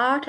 8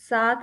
7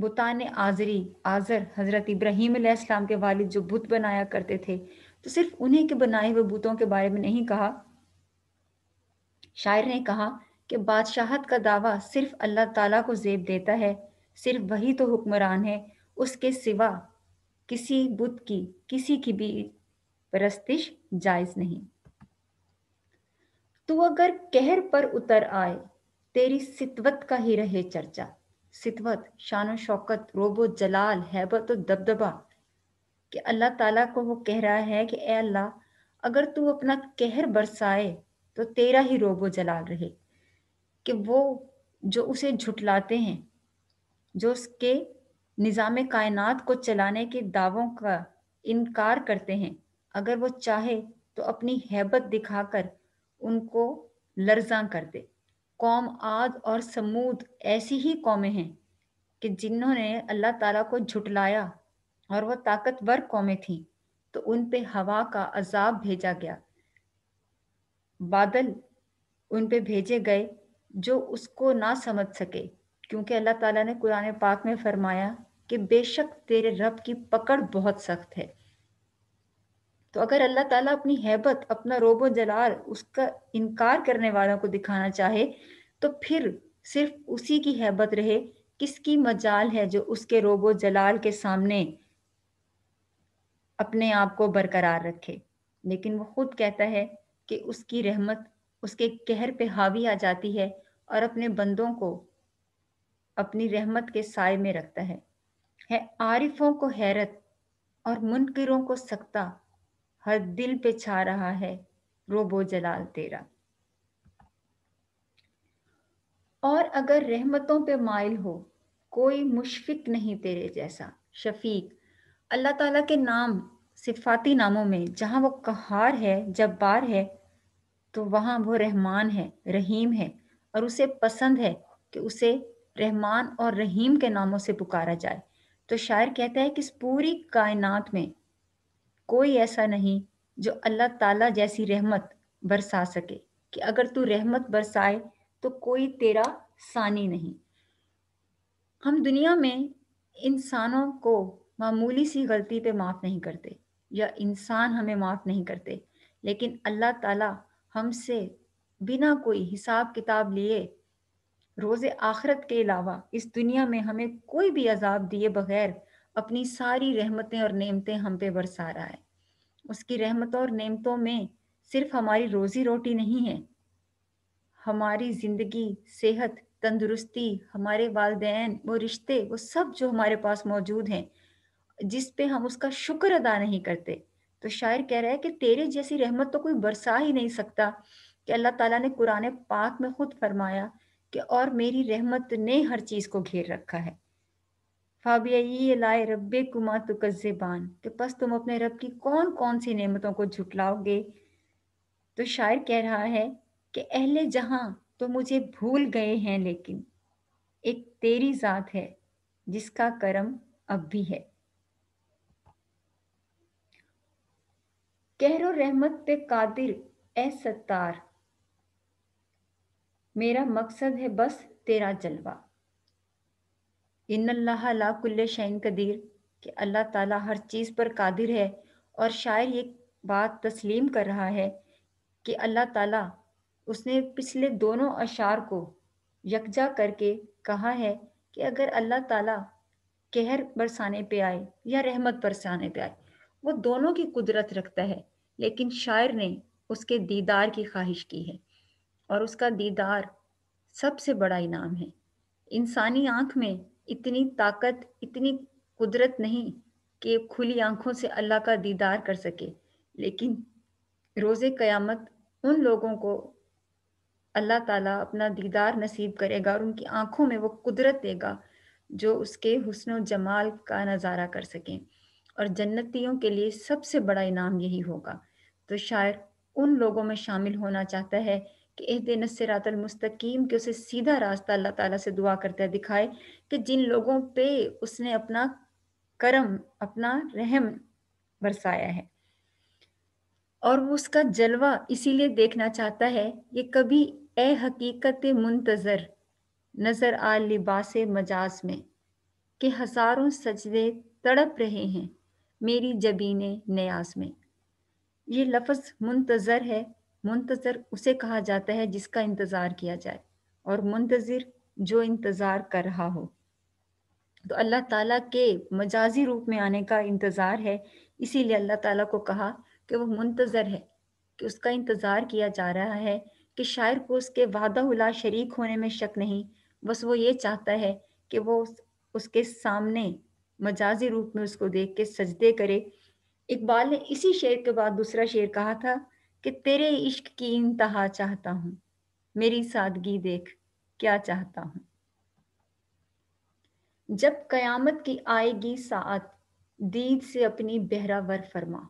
بتان آزر حضرت ابراہیم علیہ السلام کے والد جو بت بنایا کرتے تھے، تو صرف انہیں کے بنائے ہوئے بتوں کے بارے میں نہیں کہا۔ شاعر نے کہا کہ بادشاہت کا دعویٰ صرف اللہ تعالیٰ کو زیب دیتا ہے، صرف وہی تو حکمران ہے، اس کے سوا کسی بت کی کسی کی بھی پرستش جائز نہیں۔ تو اگر قہر پر اتر آئے، تیری سطوت کا ہی رہے چرچا۔ سطوت شان و شوکت، روب و جلال، ہیبت و دبدبا، کہ اللہ تعالیٰ کو وہ کہہ رہا ہے کہ اے اللہ، اگر تو اپنا قہر برسائے تو تیرا ہی روب و جلال رہے، کہ وہ جو اسے جھٹلاتے ہیں، جو اس کے نظام کائنات کو چلانے کے دعووں کا انکار کرتے ہیں، اگر وہ چاہے تو اپنی ہیبت دکھا کر ان کو لرزاں کر دے۔ قوم عاد اور سمود ایسی ہی قومیں ہیں کہ جنہوں نے اللہ تعالیٰ کو جھٹلایا اور وہ طاقتور قومیں تھیں، تو ان پہ ہوا کا عذاب بھیجا گیا، بادل ان پہ بھیجے گئے جو اس کو نہ سمجھ سکے، کیونکہ اللہ تعالیٰ نے قرآن پاک میں فرمایا کہ بے شک تیرے رب کی پکڑ بہت سخت ہے۔ تو اگر اللہ تعالیٰ اپنی ہیبت، اپنا روب و جلال اس کا انکار کرنے والوں کو دکھانا چاہے، تو پھر صرف اسی کی ہیبت رہے، کس کی مجال ہے جو اس کے روب و جلال کے سامنے اپنے آپ کو برقرار رکھے۔ لیکن وہ خود کہتا ہے کہ اس کی رحمت اس کے قہر پہ حاوی آ جاتی ہے اور اپنے بندوں کو اپنی رحمت کے سائے میں رکھتا ہے عارفوں کو حیرت اور منکروں کو سکتہ، ہر دل پہ چھا رہا ہے روب و جلال تیرا۔ اور اگر رحمتوں پہ مائل ہو، کوئی مشفق نہیں تیرے جیسا۔ شفیق اللہ تعالیٰ کے نام، صفاتی ناموں میں جہاں وہ قہار ہے، جبار ہے، تو وہاں وہ رحمان ہے، رحیم ہے، اور اسے پسند ہے کہ اسے رحمان اور رحیم کے ناموں سے پکارا جائے۔ تو شاعر کہتا ہے کہ اس پوری کائنات میں کوئی ایسا نہیں جو اللہ تعالیٰ جیسی رحمت برسا سکے، کہ اگر تو رحمت برسائے تو کوئی تیرا ثانی نہیں۔ ہم دنیا میں انسانوں کو معمولی سی غلطی پہ معاف نہیں کرتے، یا انسان ہمیں معاف نہیں کرتے، لیکن اللہ تعالیٰ ہم سے بنا کوئی حساب کتاب لیے روز آخرت کے علاوہ اس دنیا میں ہمیں کوئی بھی عذاب دیے بغیر اپنی ساری رحمتیں اور نعمتیں ہم پہ برسا رہا ہے۔ اس کی رحمتوں اور نعمتوں میں صرف ہماری روزی روٹی نہیں ہے، ہماری زندگی، صحت، تندرستی، ہمارے والدین، وہ رشتے، وہ سب جو ہمارے پاس موجود ہیں، جس پہ ہم اس کا شکر ادا نہیں کرتے۔ تو شاعر کہہ رہا ہے کہ تیرے جیسی رحمت تو کوئی برسا ہی نہیں سکتا، کہ اللہ تعالیٰ نے قرآن پاک میں خود فرمایا کہ اور میری رحمت نے ہر چیز کو گھیر رکھا ہے۔ فَبِأَيِّ آلَاءِ رَبِّكُمَا تُكَذِّبَانِ، کہ پس تم اپنے رب کی کون کون سی نعمتوں کو جھٹلاؤ گے۔ تو شاعر کہہ رہا ہے کہ اہل جہاں تو مجھے بھول گئے ہیں، لیکن ایک تیری ذات ہے جس کا کرم اب بھی ہے۔ قہر و رحمت پہ قادر اے ستار، میرا مقصد ہے بس تیرا جلوہ۔ ان اللہ لا کل شیء قدیر، کہ اللہ تعالیٰ ہر چیز پر قادر ہے۔ اور شاعر یہ بات تسلیم کر رہا ہے کہ اللہ تعالیٰ، اس نے پچھلے دونوں اشعار کو یکجا کر کے کہا ہے کہ اگر اللہ تعالیٰ قہر برسانے پہ آئے یا رحمت برسانے پہ آئے، وہ دونوں کی قدرت رکھتا ہے، لیکن شاعر نے اس کے دیدار کی خواہش کی ہے، اور اس کا دیدار سب سے بڑا انعام ہے۔ انسانی آنکھ میں اتنی طاقت، اتنی قدرت نہیں کہ کھلی آنکھوں سے اللہ کا دیدار کر سکے، لیکن روز قیامت ان لوگوں کو اللہ تعالیٰ اپنا دیدار نصیب کرے گا اور ان کی آنکھوں میں وہ قدرت دے گا جو اس کے حسن و جمال کا نظارہ کر سکیں، اور جنتیوں کے لیے سب سے بڑا انعام یہی ہوگا۔ تو شاعر ان لوگوں میں شامل ہونا چاہتا ہے کہ اہدنا الصراط المستقیم، کہ اسے سیدھا راستہ اللہ تعالیٰ سے دعا کرتا ہے دکھائے، کہ جن لوگوں پہ اس نے اپنا کرم، اپنا رحم برسایا ہے، اور وہ اس کا جلوہ اسی لیے دیکھنا چاہتا ہے کہ کبھی اے حقیقت منتظر نظر آ لباس مجاز میں، کہ ہزاروں سجدے تڑپ رہے ہیں میری جبینے نیاز میں۔ یہ لفظ منتظر ہے۔ منتظر اسے کہا جاتا ہے جس کا انتظار کیا جائے، اور منتظر جو انتظار کر رہا ہو۔ تو اللہ تعالیٰ کے مجازی روپ میں آنے کا انتظار ہے، اسی لیے اللہ تعالیٰ کو کہا کہ وہ منتظر ہے، کہ اس کا انتظار کیا جا رہا ہے، کہ شاعر کو اس کے وحدہ لا شریک ہونے میں شک نہیں، بس وہ یہ چاہتا ہے کہ وہ اس کے سامنے مجازی روپ میں اس کو دیکھ کے سجدے کرے۔ اقبال نے اسی شعر کے بعد دوسرا شعر کہا تھا کہ تیرے عشق کی انتہا چاہتا ہوں، میری سادگی دیکھ کیا چاہتا ہوں۔ جب قیامت کی آئے گی ساعت، دید سے اپنی بہرہ ور فرما۔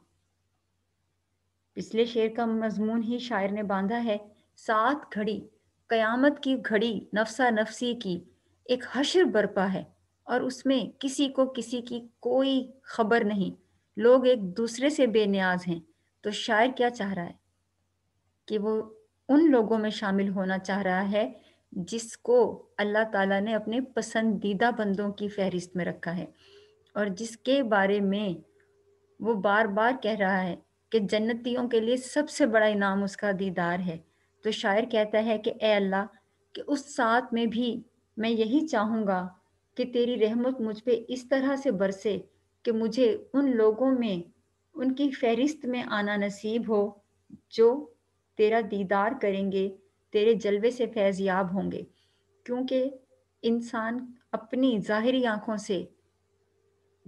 پچھلے شعر کا مضمون ہی شاعر نے باندھا ہے۔ ساعت گھڑی، قیامت کی گھڑی نفسا نفسی کی ایک حشر برپا ہے، اور اس میں کسی کو کسی کی کوئی خبر نہیں، لوگ ایک دوسرے سے بے نیاز ہیں۔ تو شاعر کیا چاہ رہا ہے کہ وہ ان لوگوں میں شامل ہونا چاہ رہا ہے جس کو اللہ تعالیٰ نے اپنے پسندیدہ بندوں کی فہرست میں رکھا ہے، اور جس کے بارے میں وہ بار بار کہہ رہا ہے کہ جنتیوں کے لیے سب سے بڑا انعام اس کا دیدار ہے۔ تو شاعر کہتا ہے کہ اے اللہ، کہ اس ساتھ میں بھی میں یہی چاہوں گا کہ تیری رحمت مجھ پہ اس طرح سے برسے کہ مجھے ان لوگوں میں، ان کی فہرست میں آنا نصیب ہو جو تیرا دیدار کریں گے، تیرے جلوے سے فیض یاب ہوں گے۔ کیونکہ انسان اپنی ظاہری آنکھوں سے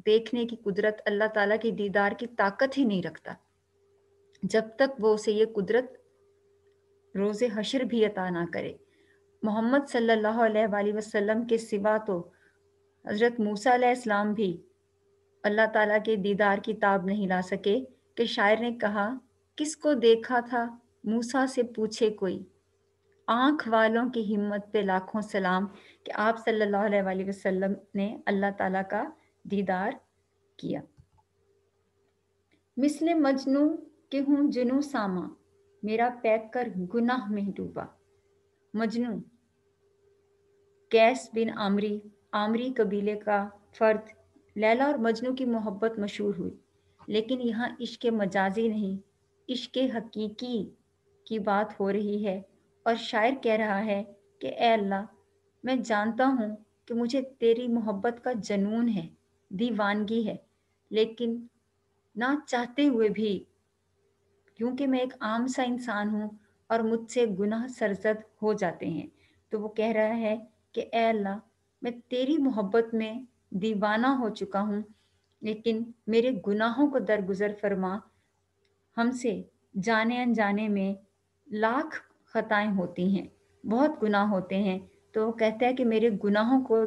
دیکھنے کی قدرت، اللہ تعالیٰ کی دیدار کی طاقت ہی نہیں رکھتا جب تک وہ اسے یہ قدرت روز حشر بھی عطا نہ کرے۔ محمد صلی اللہ علیہ وآلہ وسلم کے سوا تو حضرت موسیٰ علیہ السلام بھی اللہ تعالیٰ کے دیدار کی تاب نہیں لا سکے، کہ شاعر نے کہا کس کو دیکھا تھا موسیٰ سے پوچھے کوئی، آنکھ والوں کی ہمت پہ لاکھوں سلام، کہ آپ صلی اللہ علیہ وآلہ وسلم نے اللہ تعالیٰ کا دیدار کیا۔ مثل مجنوں کہ ہوں جنوں ساما، میرا پیک کر گناہ میں ڈوبا۔ مجنوں قیس بن عامری قبیلے کا فرد، لیلا اور مجنوں کی محبت مشہور ہوئی، لیکن یہاں عشق مجازی نہیں، عشق حقیقی کی بات ہو رہی ہے۔ اور شاعر کہہ رہا ہے کہ اے اللہ، میں جانتا ہوں کہ مجھے تیری محبت کا جنون ہے، دیوانگی ہے، لیکن نہ چاہتے ہوئے بھی، کیونکہ میں ایک عام سا انسان ہوں اور مجھ سے گناہ سرزد ہو جاتے ہیں۔ تو وہ کہہ رہا ہے کہ اے اللہ، میں تیری محبت میں دیوانہ ہو چکا ہوں، لیکن میرے گناہوں کو درگزر فرما۔ ہم سے جانے انجانے میں لاکھ خطائیں ہوتی ہیں، بہت گناہ ہوتے ہیں۔ تو وہ کہتا ہے کہ میرے گناہوں کو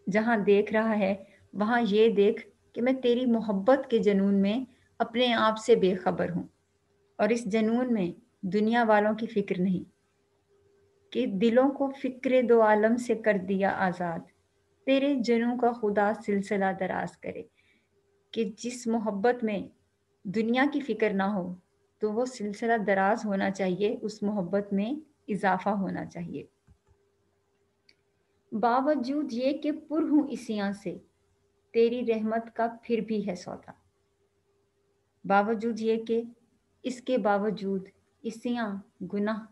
جہاں دیکھ رہا ہے، وہاں یہ دیکھ کہ میں تیری محبت کے جنون میں اپنے آپ سے بے خبر ہوں، اور اس جنون میں دنیا والوں کی فکر نہیں، کہ دلوں کو فکر دو عالم سے کر دیا آزاد، تیرے جنوں کا خدا سلسلہ دراز کرے۔ کہ جس محبت میں دنیا کی فکر نہ ہو، تو وہ سلسلہ دراز ہونا چاہیے، اس محبت میں اضافہ ہونا چاہیے۔ باوجود یہ کہ پر ہوں اسیاں سے، تیری رحمت کا پھر بھی ہے سودا۔ باوجود یہ کہ، اس کے باوجود، اسیاں گناہ،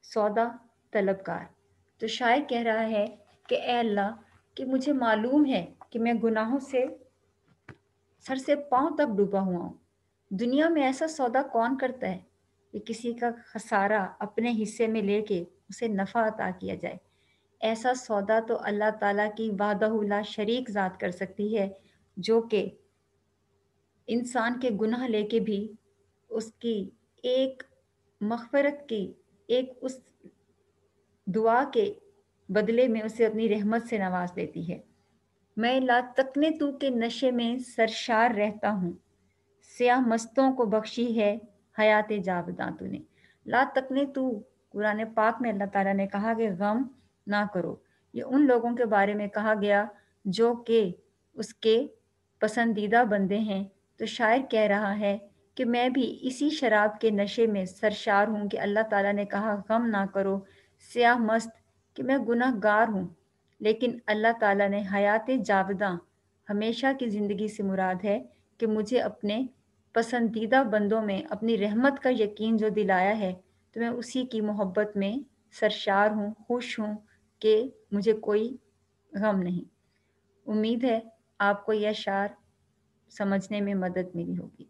سودا طلبگار۔ تو شاعر کہہ رہا ہے کہ اے اللہ، کہ مجھے معلوم ہے کہ میں گناہوں سے سر سے پاؤں تک ڈوبا ہوا ہوں۔ دنیا میں ایسا سودا کون کرتا ہے کہ کسی کا خسارہ اپنے حصے میں لے کے اسے نفع عطا کیا جائے؟ ایسا سودا تو اللہ تعالیٰ کی وحدہ لا شریک ذات کر سکتی ہے، جو کہ انسان کے گناہ لے کے بھی اس کی ایک مغفرت کی، ایک اس دعا کے بدلے میں اسے اپنی رحمت سے نواز دیتی ہے۔ میں لا تکنے تو کے نشے میں سرشار رہتا ہوں، سیاہ مستوں کو بخشی ہے حیات جاوداں تو نے۔ لا تکنے تو، قرآن پاک میں اللہ تعالیٰ نے کہا کہ غم نہ کرو، یہ ان لوگوں کے بارے میں کہا گیا جو کہ اس کے پسندیدہ بندے ہیں۔ تو شاعر کہہ رہا ہے کہ میں بھی اسی شراب کے نشے میں سرشار ہوں، کہ اللہ تعالیٰ نے کہا غم نہ کرو، سیاہ مست، کہ میں گناہ گار ہوں، لیکن اللہ تعالیٰ نے حیات جاوداں ہمیشہ کی زندگی سے مراد ہے کہ مجھے اپنے پسندیدہ بندوں میں اپنی رحمت کا یقین جو دلایا ہے تو میں اسی کی محبت میں سرشار ہوں، خوش ہوں کہ مجھے کوئی غم نہیں۔ امید ہے آپ کو یہ اشعار سمجھنے میں مدد ملی ہوگی۔